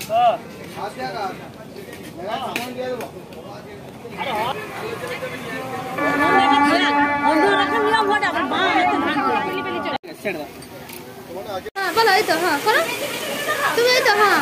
বলো এই তো হ্যাঁ করো তুমি এই তো হ্যাঁ।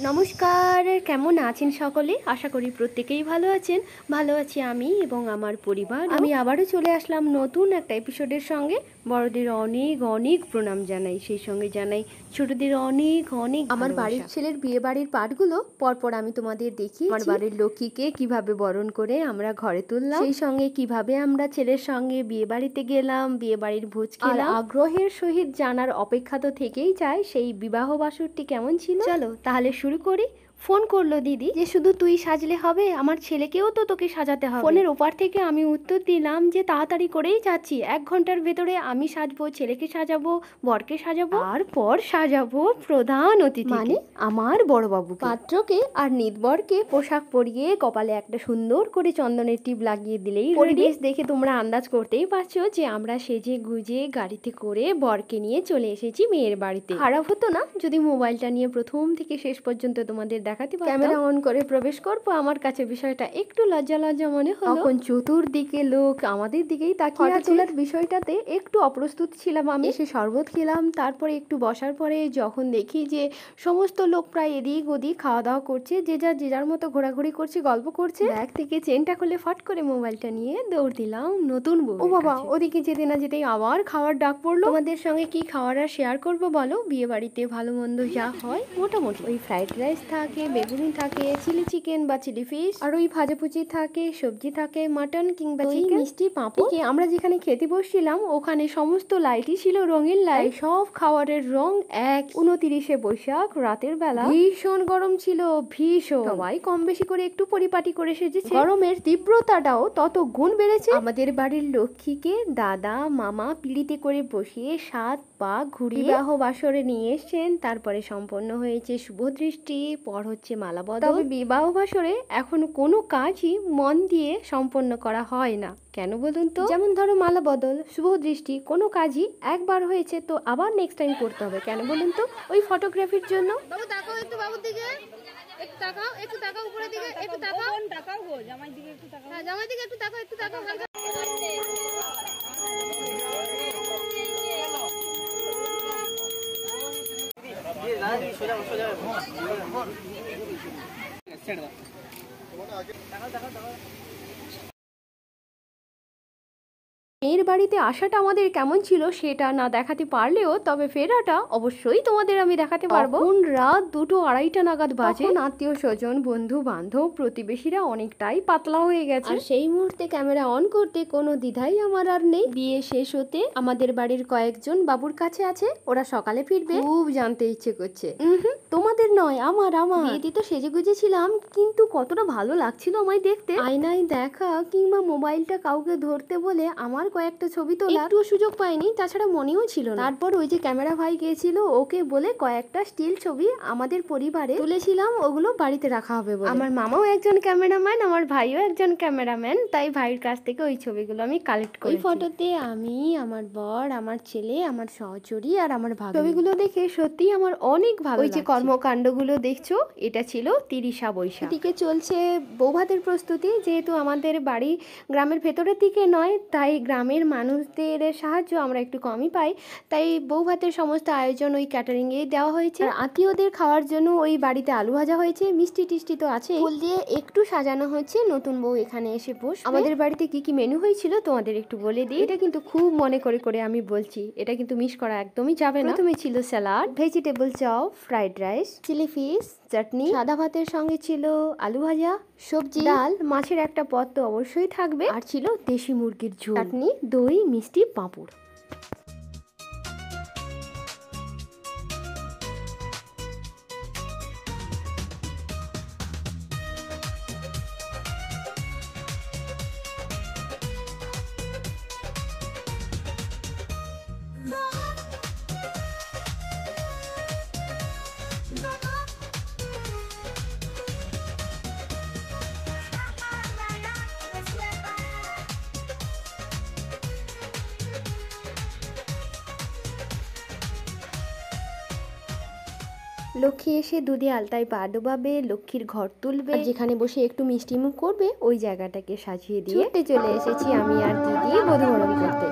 নমস্কার, কেমন আছেন সকলে? আশা করি প্রত্যেকেই ভালো আছেন। ভালো আছি আমি এবং আমার পরিবার। আমি আবারও চলে আসলাম নতুন একটা এপিসোডের সঙ্গে। বড়দের অনেক অনেক প্রণাম জানাই, সেই সঙ্গে জানাই ছোটদের অনেক অনেক। আমার বাড়ির ছেলের বিয়ে বাড়ির পাঠগুলো পরপর আমি তোমাদের দেখি। আমার বাড়ির লক্ষ্মীকে কিভাবে বরণ করে আমরা ঘরে তুললাম, সেই সঙ্গে কিভাবে আমরা ছেলের সঙ্গে বিয়ে বাড়িতে গেলাম, বিয়ে বাড়ির ভোজ খেলাম। আগ্রহের সহিত জানার অপেক্ষা তো থেকেই যায় সেই বিবাহ বাসরটি কেমন ছিল। চলো তাহলে শুরু করি। ফোন করলো দিদি যে শুধু তুই সাজলে হবে, আমার ছেলেকেও তো তোকে সাজাতে হবে। ফোনের ওপার থেকে আমি উত্তর দিলাম যে তাড়াতাড়ি করেই যাচ্ছি, 1 ঘন্টার ভেতরে আমি সাজবো, ছেলেকে সাজাবো, বরকে সাজাবো, আর পর সাজাবো প্রধান অতিথি মানে আমার বড় বাবু। পাত্রকে আর নিদবরকে পোশাক পরিয়ে কপালে একটা সুন্দর করে চন্দনের টিপ লাগিয়ে দিলেই পরিবেশ দেখে তোমরা আন্দাজ করতেই পারছো যে আমরা সেজে গুজে গাড়িতে করে বরকে নিয়ে চলে এসেছি মেয়ের বাড়িতে। খারাপ হতো না যদি মোবাইলটা নিয়ে প্রথম থেকে শেষ পর্যন্ত তোমাদের দেখাতে পারতাম। ক্যামেরা অন করে প্রবেশ করবো, আমার কাছে বিষয়টা একটু লজ্জা লজ্জা মনে হলো। তখন চতুর্দিকে লোক আমাদের দিকেই তাকিয়ে আছে। তোলার বিষয়টাতে একটু অপ্রস্তুত ছিলাম আমি। এসে শরবত খেলাম, তারপরে একটু বসার পরে যখন দেখি যে সমস্ত লোক প্রায় এদিক ওদিক খাওয়া দাওয়া করছে, যে যার মতো ঘোরাঘুরি করছে, গল্প করছে। ব্যাগ থেকে চেনটা খুলে ফট করে মোবাইলটা নিয়ে দৌড় দিলাম নতুন বউ। ও বাবা, ওদিকে যেতে না যেতেই আবার খাওয়ার ডাক পড়লো। তোমাদের সঙ্গে কি খাওয়ার আর শেয়ার করবো বলো? বিয়ে বাড়িতে ভালো মন্দ যা হয় মোটামুটি ওই ফ্রাইড রাইস থাকে, বেগুনি থাকে, চিলি চিকেন বা চিলি ফিশ, আর ওই ভাজাভুজি থাকে, সবজি থাকে, মাটন কিংবা চিকেন, মিষ্টি, পাঁপড়। আমরা যেখানে খেতে বসছিলাম ওখানে সমস্ত লাইটই ছিল রঙিন লাইট। সব খাবারের রং এক। 29শে বৈশাখ রাতের বেলা ভীষণ গরম ছিল, ভীষণ। সবাই কম বেশি করে একটু পরিপাটি করে সেজেছে। গরমের তীব্রতাটাও তত গুণ বেড়েছে। আমাদের বাড়ির লক্ষ্মীকে দাদা মামা পিড়িতে করে বসিয়ে 7 পা ঘুরিয়ে বিবাহ বাসরে নিয়ে এসছেন। তারপরে সম্পন্ন হয়েছে শুভ দৃষ্টি, পর হচ্ছে মালা বদল। তবে বিবাহ বাসরে এখন কোনো কাজই মন দিয়ে সম্পন্ন করা হয় না। কেন বলুন তো? যেমন ধরো মালা বদল, শুভ দৃষ্টি, কোনো কাজই একবার হয়েছে তো আবার নেক্সট টাইম করতে হবে। কেন বলুন তো? ওই ফটোগ্রাফির জন্য। বাবু তাকাও একটু, বাবুর দিকে একটু তাকাও, একটু তাকাও উপরের দিকে, একটু তাকাও, তাকাও গো জামাই দিকে একটু তাকাও। হ্যাঁ জামাই দিকে একটু তাকাও, একটু তাকাও। মেয়ের বাড়িতে আসাটা আমাদের কেমন ছিল সেটা না দেখাতে পারলেও তবে ফেরাটা অবশ্যই তোমাদের আমি দেখাতে পারবো। রাত 2-2-2:30 নাগাদ বাজে। আত্মীয় স্বজন, বন্ধু বান্ধব, প্রতিবেশীরা অনেকটাই পাতলা হয়ে গেছে। আর সেই মুহূর্তে ক্যামেরা অন করতে কোনো দ্বিধাই আমার আর নেই। বিয়ে শেষ হতে আমাদের বাড়ির কয়েকজন বাবুর কাছে আছে, ওরা সকালে ফিরবে। খুব জানতে ইচ্ছে করছে। তোমাদের নয়, আমার। বিয়েতে তো সেজে গুজেছিলাম, কিন্তু কতটা ভালো লাগছিল আমায় দেখতে। আয়নায় দেখা কিংবা মোবাইলটা কাউকে ধরতে বলে আমার কয়েকটা ছবি তোলার একটু সুযোগ পাইনি, তাছাড়া মনেও ছিল না। তারপর ওই যে ক্যামেরা ভাই গিয়েছিল, ওকে বলে কয়েকটা স্টিল ছবি আমাদের পরিবারে তুলেছিলাম, ওগুলো বাড়িতে রাখা হবে বলে। আমার মামাও একজন ক্যামেরাম্যান, আমার ভাইও একজন ক্যামেরাম্যান, তাই ভাইয়ের কাছ থেকে ওই ছবিগুলো আমি কালেক্ট করি। ওই ফটোতে আমি, আমার বর, আমার ছেলে, আমার সহচরী আর আমার ভাই। ছবিগুলো দেখে সত্যি আমার অনেক ভালো। ওই যে কর্মকাণ্ডগুলো দেখছো, এটা ছিল 30শা বৈশাখ। এদিকে চলছে বৌভাতের প্রস্তুতি। যেহেতু আমাদের বাড়ি গ্রামের ভেতরের দিকে নয়, তাই গ্রামের মানুষদের সাহায্য আমরা একটু কমই পাই, তাই বৌভাতের সমস্ত আয়োজন ওই ক্যাটারিংয়েই দেওয়া হয়েছে। আর আত্মীয়দের খাওয়ার জন্য ওই বাড়িতে আলু ভাজা হয়েছে, মিষ্টি টিষ্টি তো আছে। ফুল দিয়ে একটু সাজানো হচ্ছে, নতুন বউ এখানে এসে বসবে। আমাদের বাড়িতে কি কি মেনু হয়েছিল তোমাদের একটু বলে দিই। এটা কিন্তু খুব মনে করে করে আমি বলছি, এটা কিন্তু মিস করা একদমই যাবে না। প্রথমে ছিল salad, vegetable chop, fried rice, chilli fish, chutney, সাদা ভাতের সঙ্গে ছিল আলু ভাজা, সবজি, ডাল, মাছের একটা পদ তো অবশ্যই থাকবে, আর ছিল দেশি মুরগির ঝোল, চাটনি, দই, মিষ্টি, পাঁপড়। লক্ষ্মী এসে দুধে আলতায় পা ডোবাবে, লক্ষ্মীর ঘর তুলবে, যেখানে বসে একটু মিষ্টি মুখ করবে ওই জায়গাটাকে সাজিয়ে দিয়ে চলে এসেছি আমি আর দিদি বধূবরণ করতে।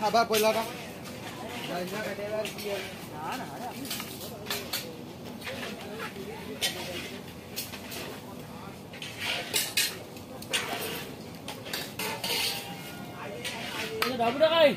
খাবার পয়লাটা ডাবু টাকাই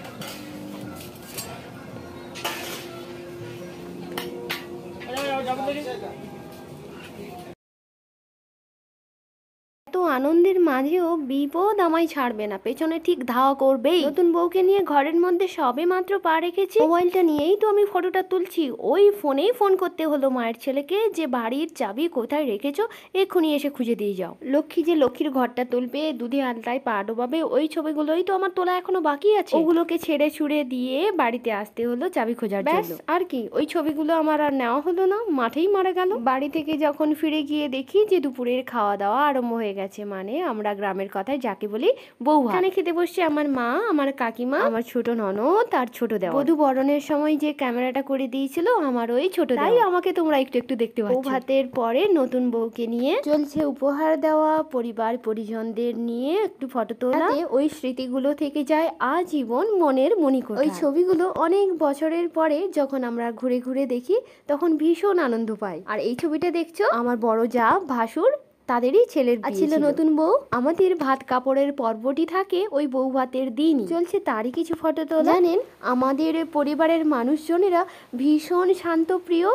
এত আনন্দের মাঝেও বিপদ আমায় ছাড়বে না, পেছনে ঠিক ধাওয়া করবেই। নতুন বউকে নিয়ে ঘরের মধ্যে সবে মাত্র পা রেখেছি, মোবাইলটা নিয়েই তো আমি ফটোটা তুলছি, ওই ফোনেই ফোন করতে হলো মায়ের ছেলেকে যে বাড়ির চাবি কোথায় রেখেছো, এক্ষুনি এসে খুঁজে দিয়ে যাও। লক্ষ্মী যে লক্ষ্মীর ঘরটা তুলবে, দুধে আলতায় পা ডোবাবে, ওই ছবিগুলোই তো আমার তোলা এখনো বাকি আছে। ওগুলোকে ছেড়ে ছুড়ে দিয়ে বাড়িতে আসতে হলো চাবি খোঁজার জন্য। আর কি, ওই ছবিগুলো আমার আর নেওয়া হলো না, মাঠেই মারা গেল। বাড়ি থেকে যখন ফিরে গিয়ে দেখি যে দুপুরের খাওয়া দাওয়া আরম্ভ হয়ে গেছে, মানে আমরা গ্রামের কথায় যাকে বলি বউ ভাত। এখানে খেতে বসছে আমার মা, আমার কাকিমা, আমার ছোট ননদ আর ছোট দেওর। বধূ বরণের সময় যে ক্যামেরাটা করে দিয়েছিল আমার ওই ছোট দেওর, তাই আমাকে তোমরা একটু একটু দেখতে পাচ্ছ। বউ ভাতের পরে নতুন বউকে নিয়ে চলছে উপহার দেওয়া, পরিবার পরিজনদের নিয়ে একটু ফটো তোলা, ওই স্মৃতিগুলো থেকে যায় আজীবন মনের মণিকোঠা। ওই ছবিগুলো অনেক বছরের পরে যখন আমরা ঘুরে ঘুরে দেখি তখন ভীষণ আনন্দ পাই। আর এই ছবিটা দেখছো আমার বড় যা ভাসুর, তাদেরই ছেলের ছিল নতুন বউ। আমাদের ভাত কাপড়ের পর্বটি থাকে ওই বউ ভাতের দিনই, চলছে তারই কিছু ফটো তোলা। জানেন, আমাদের পরিবারের মানুষজনেরা ভীষণ শান্তপ্রিয়,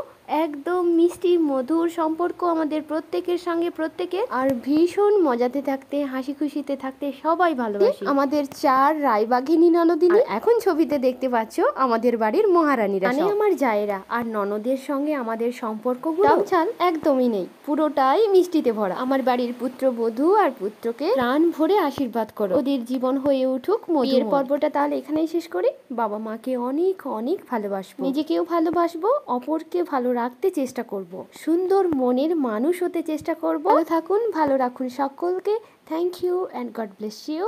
একদম মিষ্টি মধুর সম্পর্ক আমাদের প্রত্যেকের সঙ্গে প্রত্যেকের, আর ভীষণ মজাতে থাকতে হাসি খুশিতে থাকতে সবাই ভালোবাসে। আমাদের 4 রায়বাঘিনী ননদিনী, এখন ছবিতে দেখতে পাচ্ছ আমাদের বাড়ির মহারানীরা, মানে আমার জায়েরা। আর ননদের সঙ্গে আমাদের সম্পর্কগুলো চাল একদমই নেই, পুরোটাই মিষ্টিতে ভরা। আমার বাড়ির পুত্রবধূ আর পুত্রকে প্রাণ ভরে আশীর্বাদ করো, ওদের জীবন হয়ে উঠুক মধুর। পর্বটা তাহলে এখানেই শেষ করি। বাবা মাকে অনেক অনেক ভালোবাসবো, নিজেকেও ভালোবাসবো, অপরকে ভালো রাখতে চেষ্টা করব, সুন্দর মনের মানুষ হতে চেষ্টা করব। ভালো থাকুন, ভালো রাখুন সকলকে। Thank you and God bless you.